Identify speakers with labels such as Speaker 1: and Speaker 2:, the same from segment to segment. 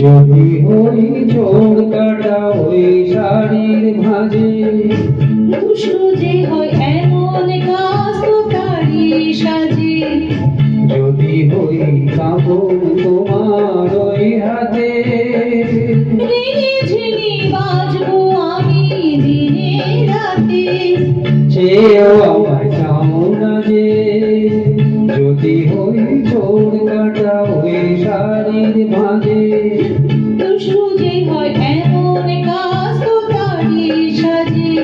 Speaker 1: যদি হই চোর কাটা ওই শাড়ির ভাঁজে,
Speaker 2: দুষ্টু যে হয় এমন কাজ তো তারই সাজে।
Speaker 1: যদি হই কাপড় তোমার ওই হাতে,
Speaker 2: ঋণী ঝিনি বাজবো আমি দিনে রাতে।
Speaker 1: চেয়েও আমায় চাও না যে, যদি হই চোর কাটা ওই শাড়ির ভাঁজে,
Speaker 2: দুষ্টু যে হয় এমন কাজ তো তারই সাজে।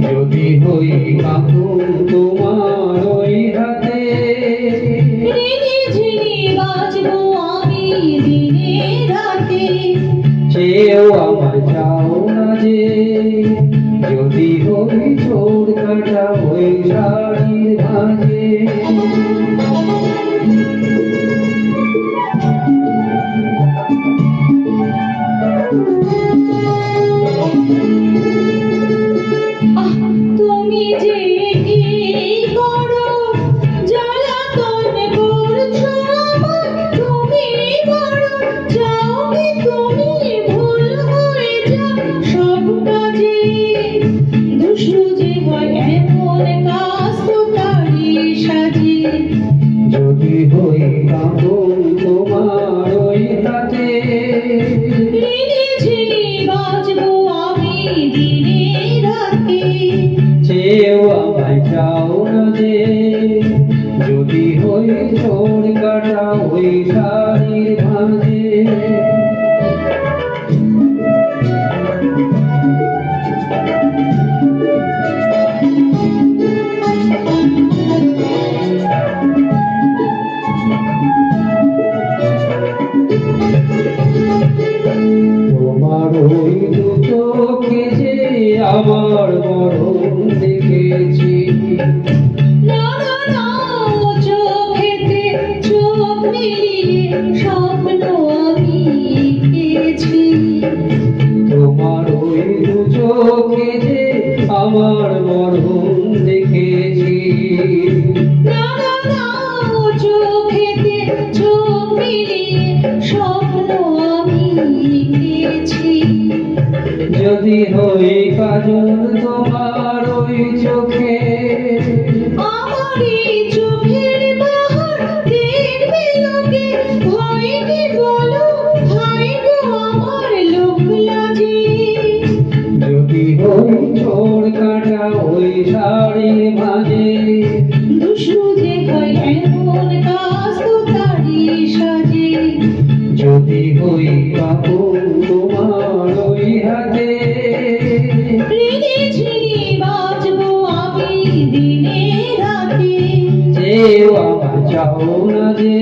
Speaker 1: যদি হই কাপড় তোমার ওই হাতে,
Speaker 2: ঋণী ঝিনি বাজবো আমি দিনে রাতে।
Speaker 1: চেয়েও আমায় চাও না যে, যদি হই চোর কাটা ওই শাড়ির ভাঁজে।
Speaker 2: আহ, তুমি যে কি করো, জ্বালাতন করছো আমায়। তুমি বড় চাও কি তুমি ভুল হয়ে যাও সব কাজে। দুষ্টু যে হয় এমন কাজ তো তারই সাজে।
Speaker 1: যদি হই কাপড় তোমার ওই হাতে,
Speaker 2: ঋণী ঝিনি বাজবো আমি দিনে রাতে।
Speaker 1: চেয়েও আমায় চাও না যে, যদি হই চোর কাটা ওই শাড়ির ভাঁজে। তোমার ওই দু চোখে যে আমার মরণ দেখেছি,
Speaker 2: না না না, চোখেতে চোখ মিলিয়ে স্বপ্ন আমি পেয়েছি।
Speaker 1: তোমার ওই দু চোখে যে আমার মরণ দেখেছি,
Speaker 2: না না না, চোখেতে চোখ মিলিয়ে স্বপ্ন আমি পেয়েছি।
Speaker 1: যদি হই কাজল তোমার ওই চোখে,
Speaker 2: আমারই চোখের বাহার দেখবে লোকে, হয়নি বলো হায় গো আমার লোক লাজে।
Speaker 1: যদি হই চোর কাটা ওই শাড়ির ভাঁজে,
Speaker 2: দুষ্টু যে হয় এমন কাজ তো তারই সাজে।
Speaker 1: যদি হই কাপড় তোমার ওই হাতে,
Speaker 2: ঋণী ঝিনি বাজবো আমি দিনে রাতে।
Speaker 1: চেয়েও আমায় চাও না যে,